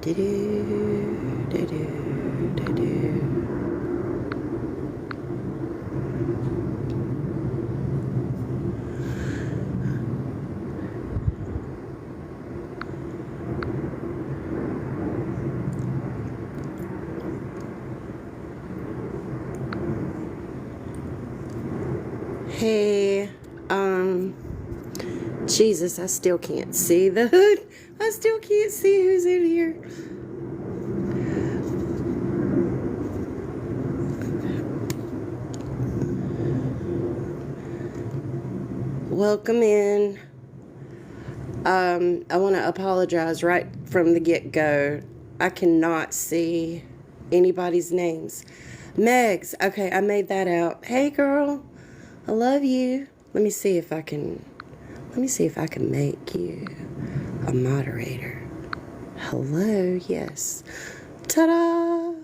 Do-do, do-do, do-do. Hey, Jesus, I still can't see the hood. I still can't see who's in here. Welcome in. I want to apologize right from the get-go. I cannot see anybody's names. Megs, okay, I made that out. Hey, girl, I love you. Let me see if I can make you a moderator. Hello, yes. Ta-da!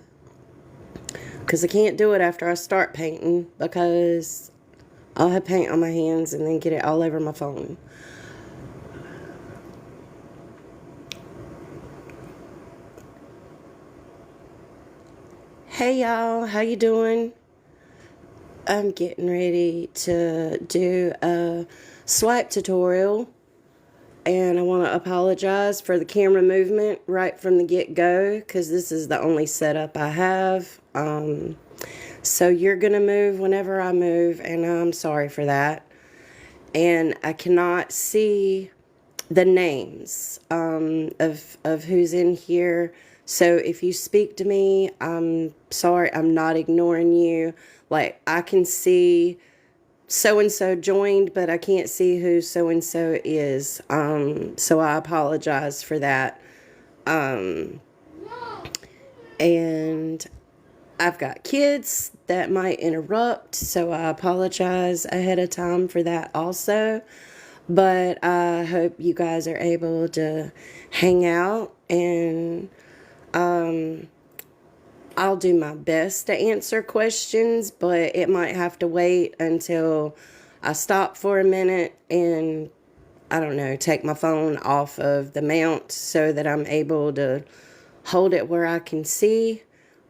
Because I can't do it after I start painting because I'll have paint on my hands and then get it all over my phone. Hey y'all, how you doing? I'm getting ready to do a swipe tutorial, and I want to apologize for the camera movement right from the get-go because this is the only setup I have. So you're gonna move whenever I move, and I'm sorry for that. And I cannot see the names of who's in here. So if you speak to me, I'm sorry, I'm not ignoring you. Like, I can see so-and-so joined, but I can't see who so-and-so is. So I apologize for that. And I've got kids that might interrupt, so I apologize ahead of time for that also. But I hope you guys are able to hang out, and I'll do my best to answer questions, but it might have to wait until I stop for a minute and, I don't know, take my phone off of the mount so that I'm able to hold it where I can see.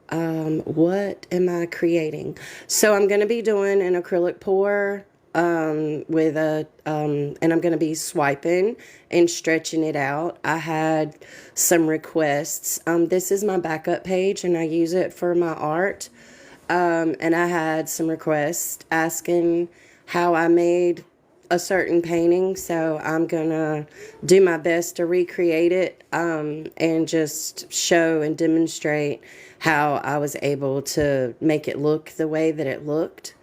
What am I creating? So I'm going to be doing an acrylic pour with a, and I'm going to be swiping and stretching it out. I had some requests. This is my backup page and I use it for my art. And I had some requests asking how I made a certain painting. So I'm going to do my best to recreate it, and just show and demonstrate how I was able to make it look the way that it looked.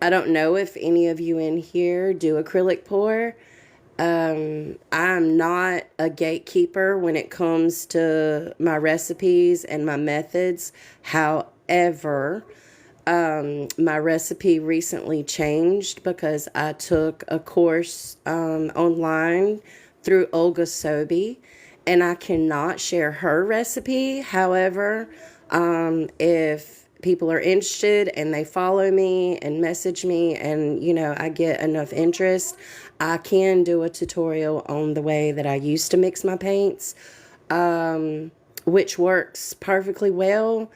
I don't know if any of you in here do acrylic pour. I'm not a gatekeeper when it comes to my recipes and my methods. However, my recipe recently changed because I took a course online through Olga Sobey, and I cannot share her recipe. However, if people are interested and they follow me and message me and, you know, I get enough interest, I can do a tutorial on the way that I used to mix my paints, which works perfectly well.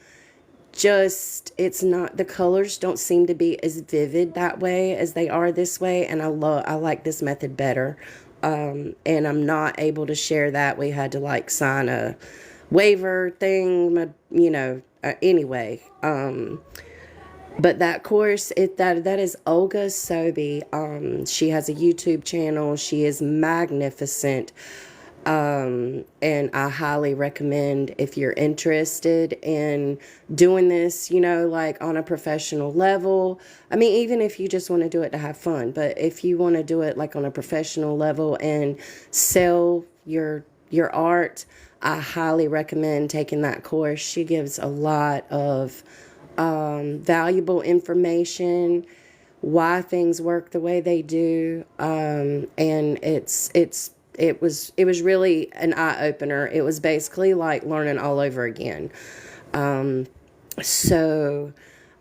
Just, it's not, the colors don't seem to be as vivid that way as they are this way, and I like this method better. And I'm not able to share that. We had to like sign a waiver thing, you know, anyway. But that course, that is Olga Sobey. She has a YouTube channel. She is magnificent. And I highly recommend, if you're interested in doing this, you know, like on a professional level. I mean, even if you just want to do it to have fun, but if you want to do it like on a professional level and sell your art, I highly recommend taking that course. She gives a lot of valuable information, why things work the way they do, and it was really an eye-opener. It was basically like learning all over again. So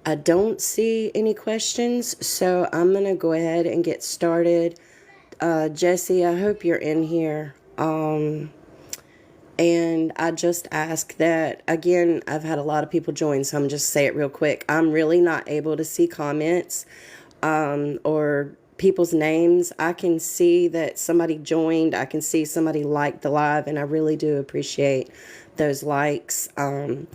I don't see any questions, so I'm going to go ahead and get started. Jesse, I hope you're in here. And I just ask that, again, I've had a lot of people join, so I'm just say it real quick. I'm really not able to see comments or people's names. I can see that somebody joined. I can see somebody liked the live, and I really do appreciate those likes. I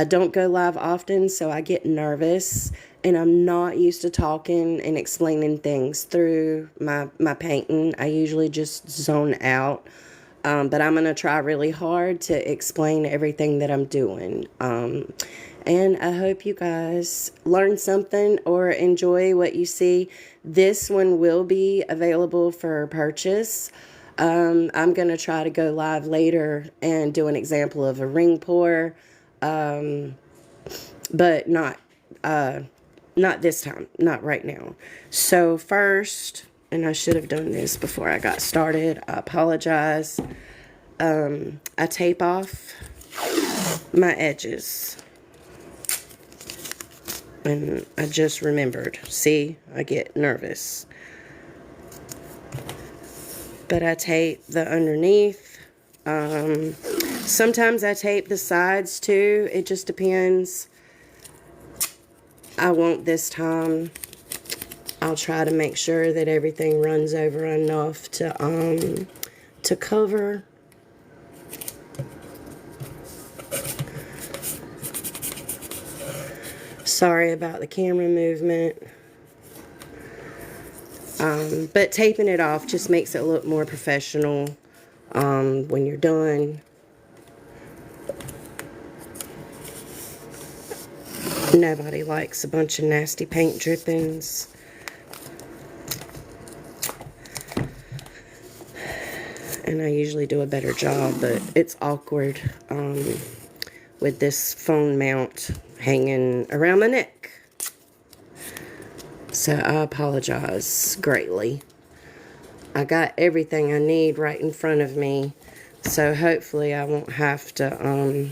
don't go live often, so I get nervous, and I'm not used to talking and explaining things through my painting. I usually just zone out. But I'm going to try really hard to explain everything that I'm doing. And I hope you guys learn something or enjoy what you see. This one will be available for purchase. I'm going to try to go live later and do an example of a ring pour, but not this time, not right now. So first, and I should have done this before I got started, I apologize. I tape off my edges. And I just remembered. See, I get nervous. But I tape the underneath. Sometimes I tape the sides too. It just depends. I won't this time. I'll try to make sure that everything runs over enough to cover. Sorry about the camera movement. But taping it off just makes it look more professional when you're done. Nobody likes a bunch of nasty paint drippings. And I usually do a better job, but it's awkward with this phone mount hanging around my neck. So I apologize greatly. I got everything I need right in front of me, so hopefully I won't have to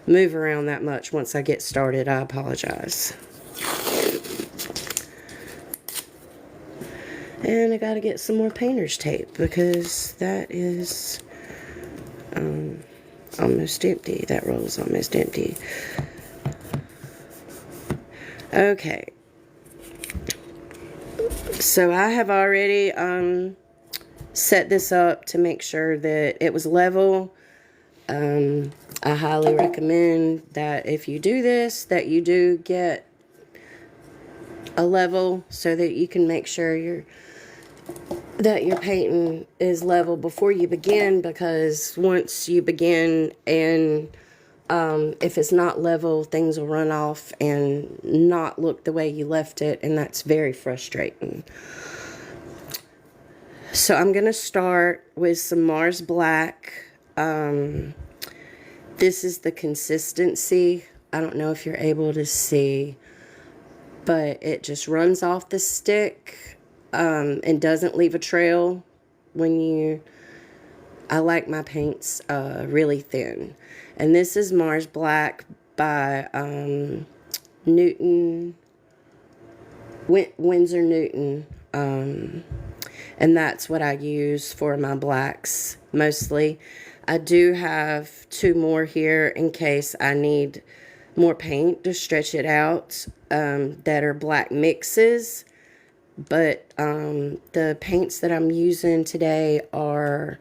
move around that much once I get started. I apologize. And I gotta get some more painter's tape because that is almost empty. That roll is almost empty. Okay. So I have already set this up to make sure that it was level. I highly recommend that if you do this, that you do get a level so that you can make sure that your painting is level before you begin, because once you begin and if it's not level, things will run off and not look the way you left it, and that's very frustrating. So I'm going to start with some Mars Black. This is the consistency. I don't know if you're able to see, but it just runs off the stick and doesn't leave a trail when you... I like my paints really thin. And this is Mars Black by Windsor-Newton. And that's what I use for my blacks mostly. I do have 2 more here in case I need more paint to stretch it out that are black mixes. But the paints that I'm using today are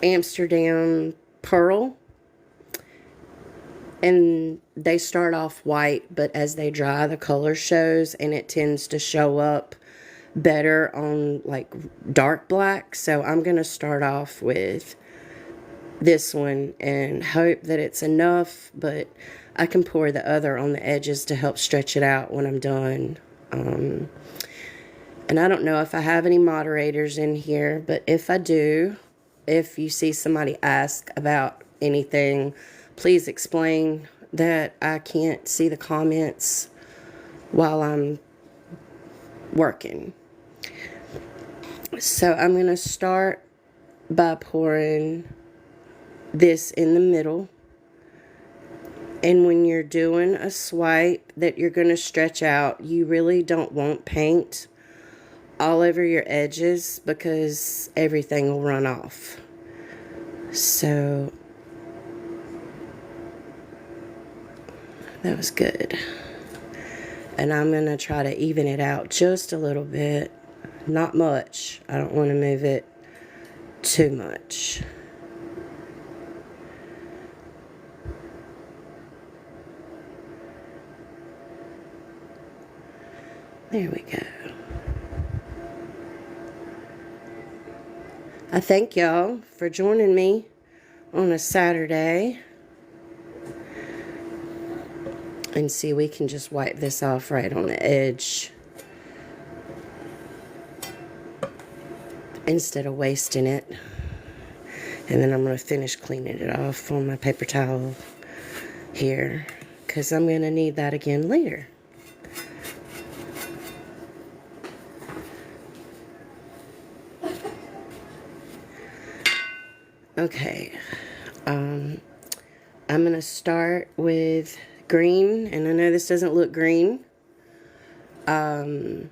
Amsterdam Perarl, and they start off white, but as they dry the color shows, and it tends to show up better on like dark black. So I'm gonna start off with this one and hope that it's enough, but I can pour the other on the edges to help stretch it out when I'm done. And I don't know if I have any moderators in here, but if I do, if you see somebody ask about anything, please explain that I can't see the comments while I'm working. So I'm going to start by pouring this in the middle. And when you're doing a swipe that you're going to stretch out, you really don't want paint all over your edges because everything will run off. So that was good. And I'm going to try to even it out just a little bit. Not much. I don't want to move it too much. There we go. I thank y'all for joining me on a Saturday. And see, we can just wipe this off right on the edge instead of wasting it. And then I'm going to finish cleaning it off on my paper towel here, because I'm going to need that again later. Okay, I'm going to start with green, and I know this doesn't look green. But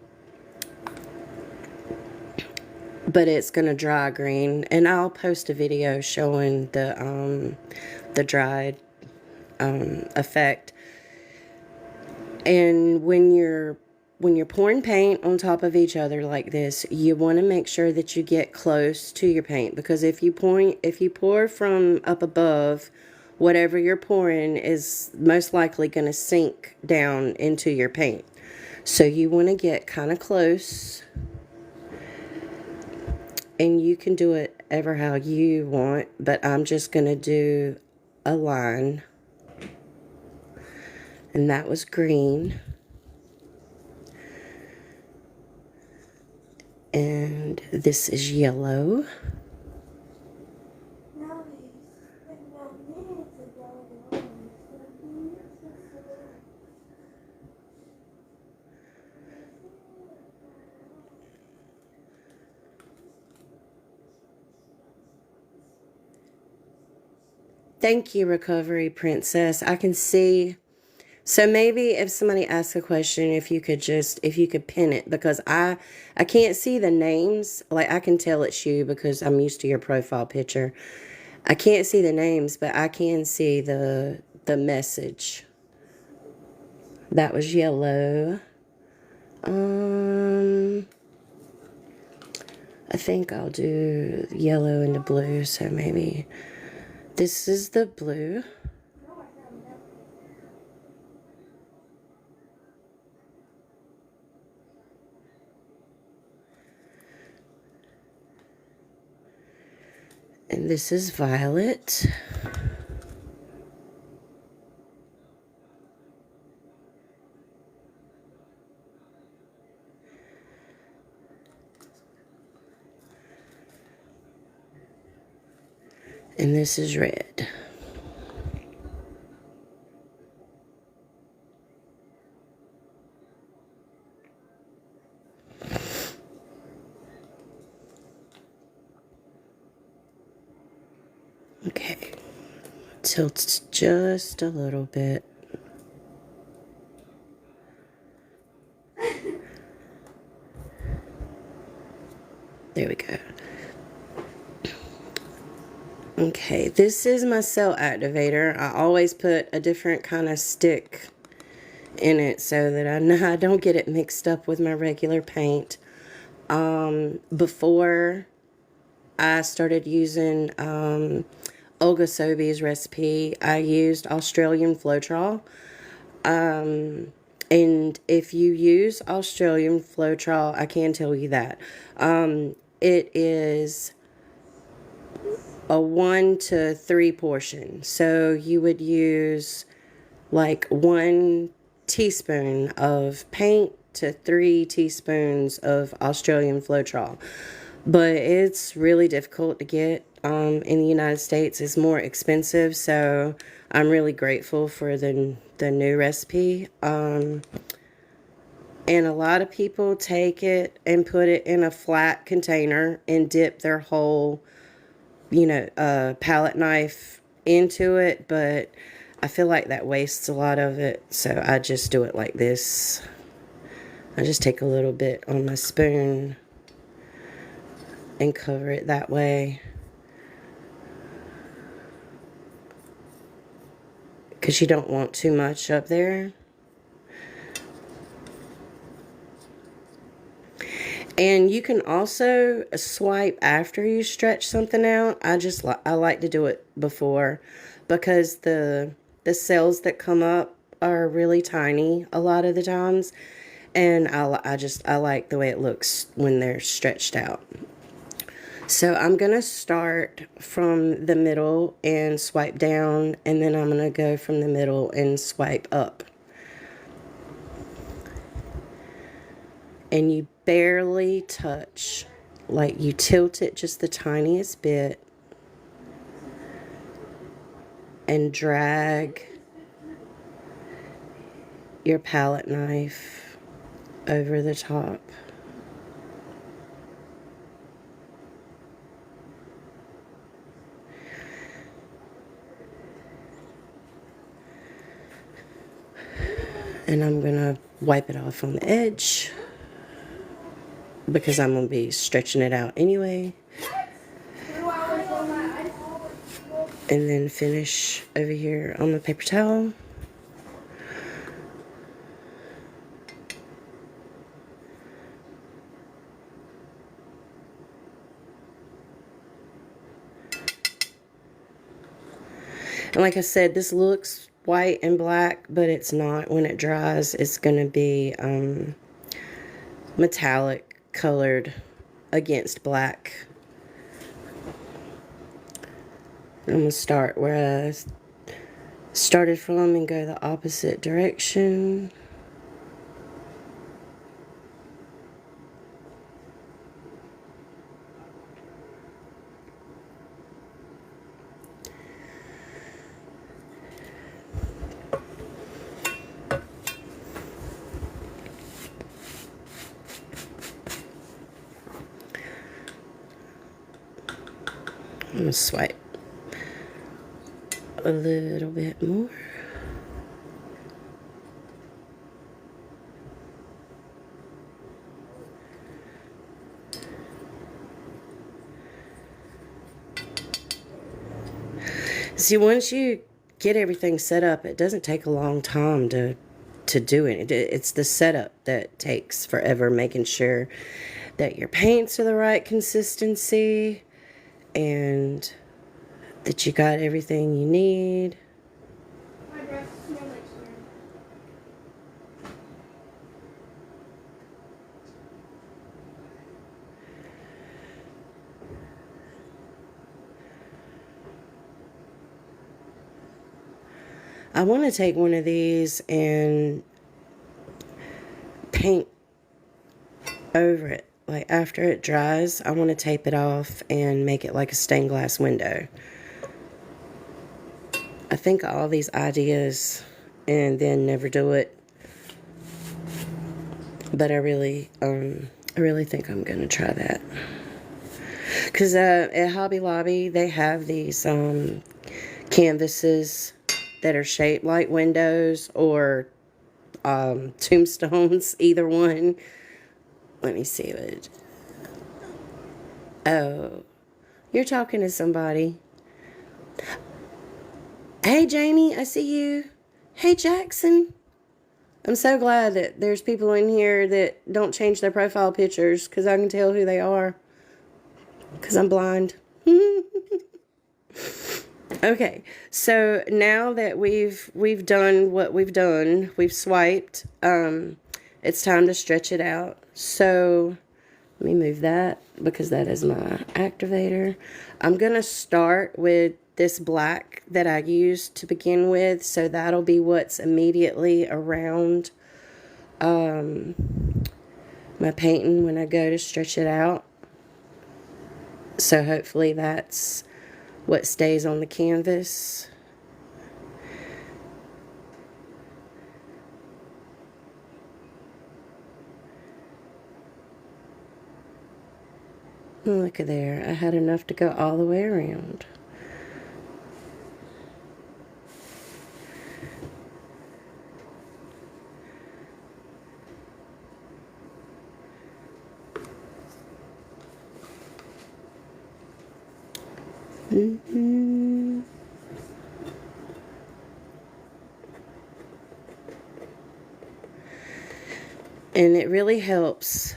it's going to dry green, and I'll post a video showing the dried effect. And when you're pouring paint on top of each other like this, you want to make sure that you get close to your paint, because if you pour from up above, whatever you're pouring is most likely going to sink down into your paint. So you want to get kind of close, and you can do it ever how you want, but I'm just going to do a line. And that was green. And this is yellow. Thank you, Recovery Princess. I can see. So maybe if somebody asks a question, if you could pin it, because I can't see the names. Like, I can tell it's you because I'm used to your profile picture. I can't see the names, but I can see the message. That was yellow. I think I'll do yellow and the blue, so maybe this is the blue. And this is violet. And this is red. Okay, tilt just a little bit. There we go. Okay, this is my cell activator. I always put a different kind of stick in it so that I know I don't get it mixed up with my regular paint. Before I started using Olga Sobey's recipe, I used Australian Floetrol. And if you use Australian Floetrol, I can tell you that it is a 1 to 3 portion. So you would use like 1 teaspoon of paint to 3 teaspoons of Australian Floetrol. But it's really difficult to get in the United States. It's more expensive, so I'm really grateful for the new recipe. And a lot of people take it and put it in a flat container and dip their whole, palette knife into it, but I feel like that wastes a lot of it, so I just do it like this. I just take a little bit on my spoon and cover it that way. because you don't want too much up there. And you can also swipe after you stretch something out. I like to do it before, because the cells that come up are really tiny a lot of the times, and I like the way it looks when they're stretched out. So I'm going to start from the middle and swipe down, and then I'm going to go from the middle and swipe up. And you barely touch, like you tilt it just the tiniest bit and drag your palette knife over the top. And I'm gonna wipe it off on the edge, because I'm going to be stretching it out anyway. And then finish over here on the paper towel. And like I said, this looks white and black, but it's not. When it dries, it's going to be metallic colored against black. I'm going to start where I started from and go the opposite direction. I'm going to swipe a little bit more. See, once you get everything set up, it doesn't take a long time to do it. It's the setup that takes forever, making sure that your paints are the right consistency and that you got everything you need. I want to take one of these and paint over it. Like after it dries, I want to tape it off and make it like a stained glass window. I think of all these ideas and then never do it. But I really think I'm going to try that. Because at Hobby Lobby, they have these canvases that are shaped like windows or tombstones, either one. Let me see what. Oh, you're talking to somebody. Hey, Jamie, I see you. Hey, Jackson. I'm so glad that there's people in here that don't change their profile pictures, because I can tell who they are, because I'm blind. Okay, so now that we've done what we've done, we've swiped, it's time to stretch it out. So let me move that, because that is my activator. I'm going to start with this black that I used to begin with, so that'll be what's immediately around my painting when I go to stretch it out. So hopefully that's what stays on the canvas. Look at there. I had enough to go all the way around. And it really helps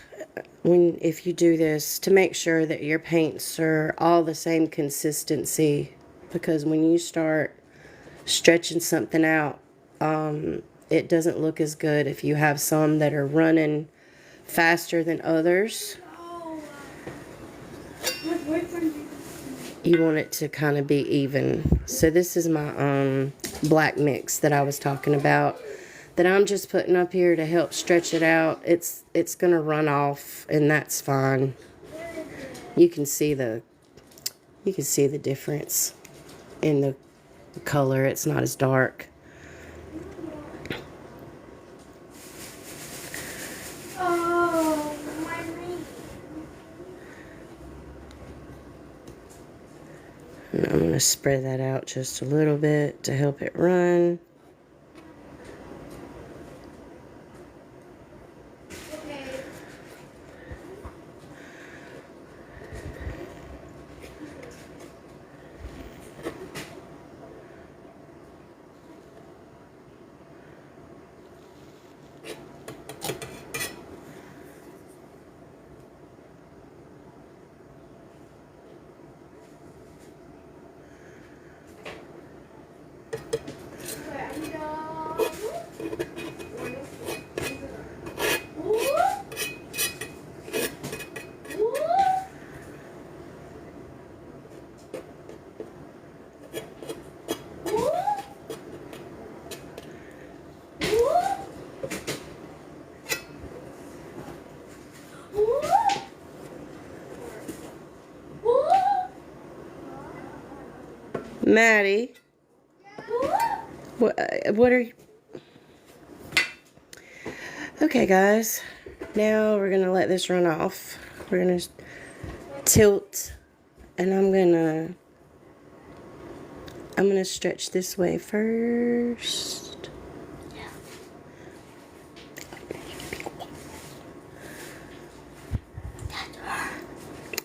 if you do this to make sure that your paints are all the same consistency, because when you start stretching something out, it doesn't look as good if you have some that are running faster than others. You want it to kind of be even. So this is my black mix that I was talking about, that I'm just putting up here to help stretch it out. It's gonna run off, and that's fine. You can see the difference in the color. It's not as dark. And I'm going to spread that out just a little bit to help it run. Maddie, what are you? Okay, guys, now we're gonna let this run off. We're gonna tilt, and I'm gonna stretch this way first.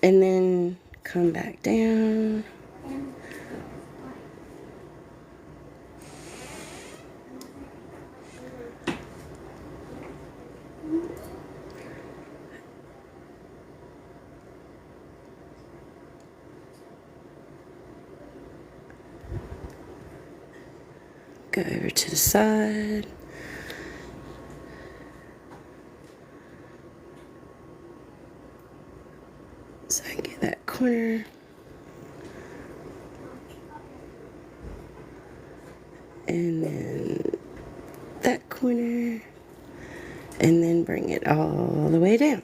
And then come back down. Go over to the side. So I can get that corner. And then that corner. And then bring it all the way down.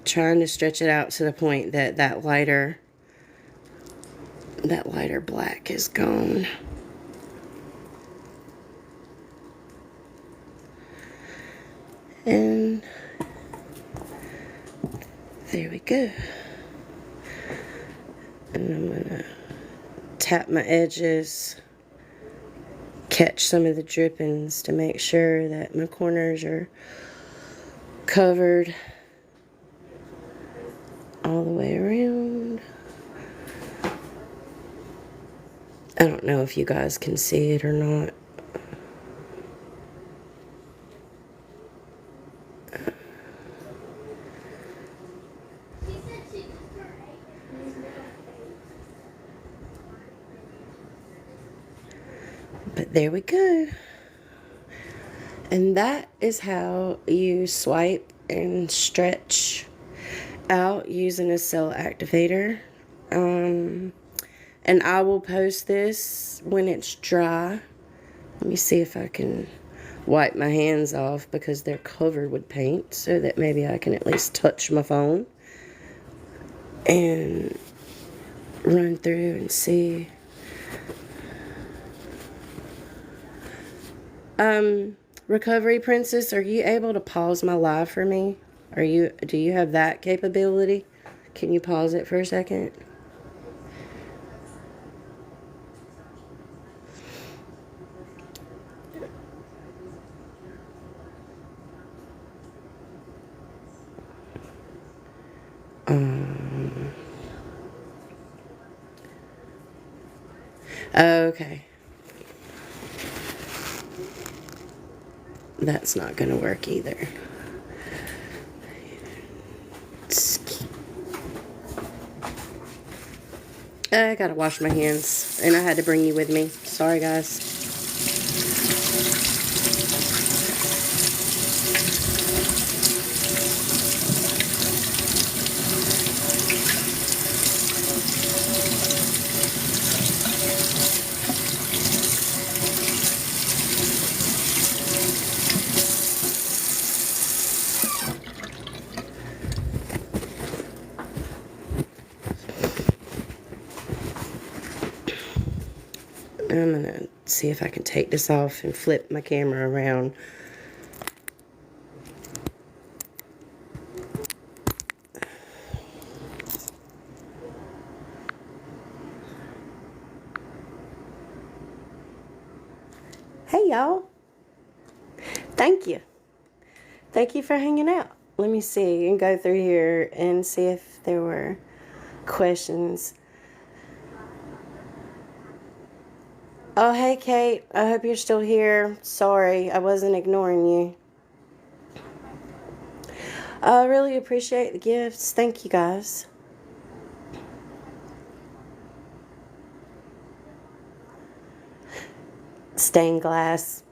Trying to stretch it out to the point that that lighter black is gone. And there we go. And I'm gonna tap my edges, catch some of the drippings to make sure that my corners are covered all the way around. I don't know if you guys can see it or not. But there we go. And that is how you swipe and stretch out using a cell activator. And I will post this when it's dry. Let me see if I can wipe my hands off because they're covered with paint, so that maybe I can at least touch my phone and run through and see. Recovery Princess, are you able to pause my live for me? Do you have that capability? Can you pause it for a second? Okay. That's not going to work either. I gotta wash my hands, and I had to bring you with me. Sorry, guys. I'm gonna see if I can take this off and flip my camera around. Hey, y'all. Thank you. Thank you for hanging out. Let me see and go through here and see if there were questions. Oh, hey, Kate. I hope you're still here. Sorry, I wasn't ignoring you. I really appreciate the gifts. Thank you, guys. Stained glass.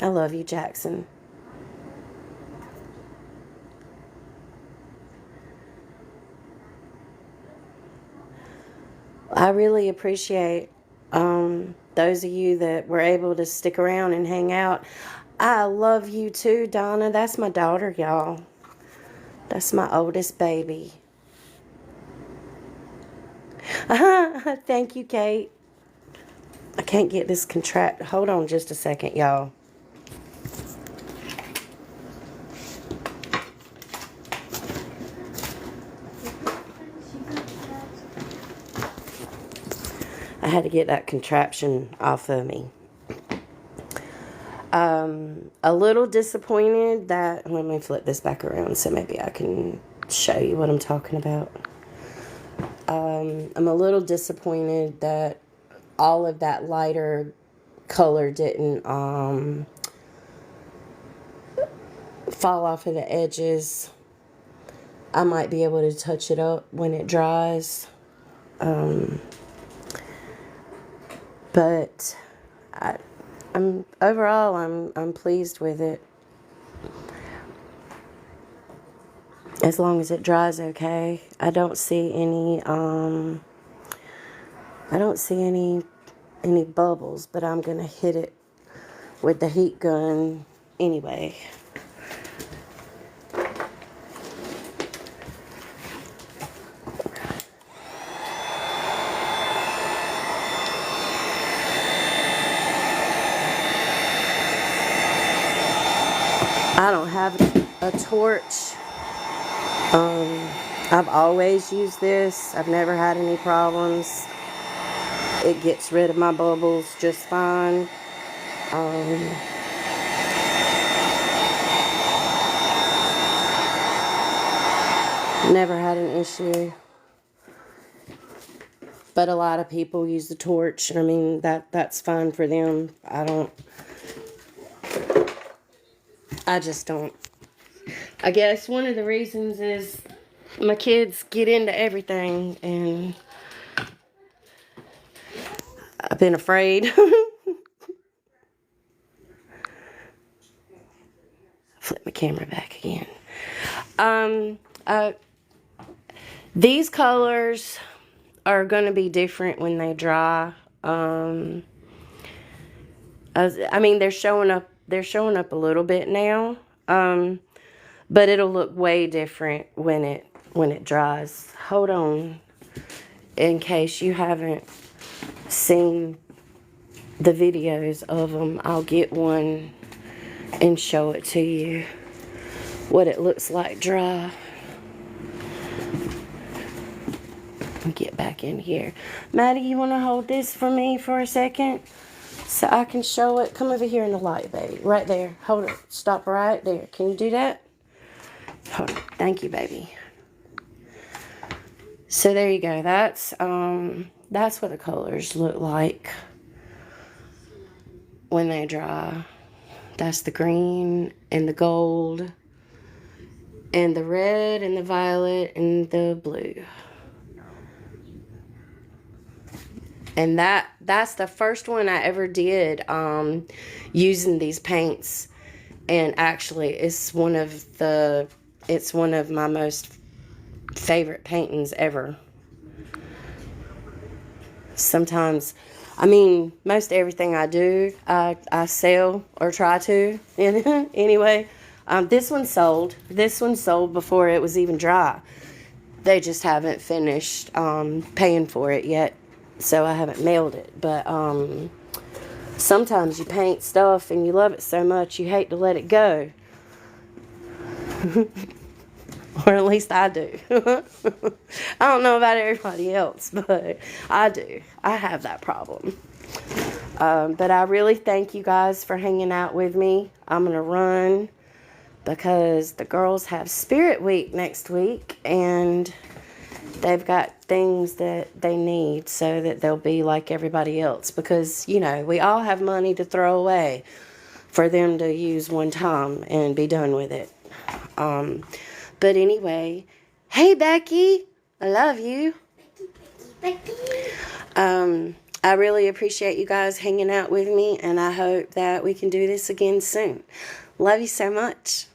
I love you, Jackson. I really appreciate those of you that were able to stick around and hang out. I love you too, Donna. That's my daughter, y'all. That's my oldest baby. Thank you, Kate. I can't get this contract. Hold on just a second, y'all. I had to get that contraption off of me. A little disappointed that, let me flip this back around so maybe I can show you what I'm talking about. I'm a little disappointed that all of that lighter color didn't fall off of the edges. I might be able to touch it up when it dries. But I'm overall I'm pleased with it. As long as it dries okay. I don't see any any bubbles, but I'm gonna hit it with the heat gun anyway. I don't have a torch. I've always used this. I've never had any problems. It gets rid of my bubbles just fine. Never had an issue. But a lot of people use the torch. I mean, that's fine for them. I just don't. I guess one of the reasons is my kids get into everything, and I've been afraid. Flip my camera back again. These colors are going to be different when they dry. I mean, they're showing up a little bit now. But it'll look way different when it dries. Hold on, in case you haven't seen the videos of them, I'll get one and show it to you, what it looks like dry. Get back in here. Maddie, you want to hold this for me for a second so I can show it? Come over here in the light, baby. Right there. Hold it. Stop right there. Can you do that? Hold on. Thank you, baby. So there you go. That's that's what the colors look like when they dry. That's the green and the gold and the red and the violet and the blue. And that's the first one I ever did using these paints. And actually, it's one of my most favorite paintings ever. Sometimes, I mean, most everything I do, I sell or try to. Anyway, this one sold. This one sold before it was even dry. They just haven't finished paying for it yet, so I haven't mailed it. But sometimes you paint stuff and you love it so much you hate to let it go. Or at least I do. I don't know about everybody else, but I do. I have that problem. But I really thank you guys for hanging out with me. I'm going to run because the girls have Spirit Week next week, and they've got things that they need so that they'll be like everybody else. Because, you know, we all have money to throw away for them to use one time and be done with it. But anyway, hey, Becky, I love you. Becky. I really appreciate you guys hanging out with me, and I hope that we can do this again soon. Love you so much.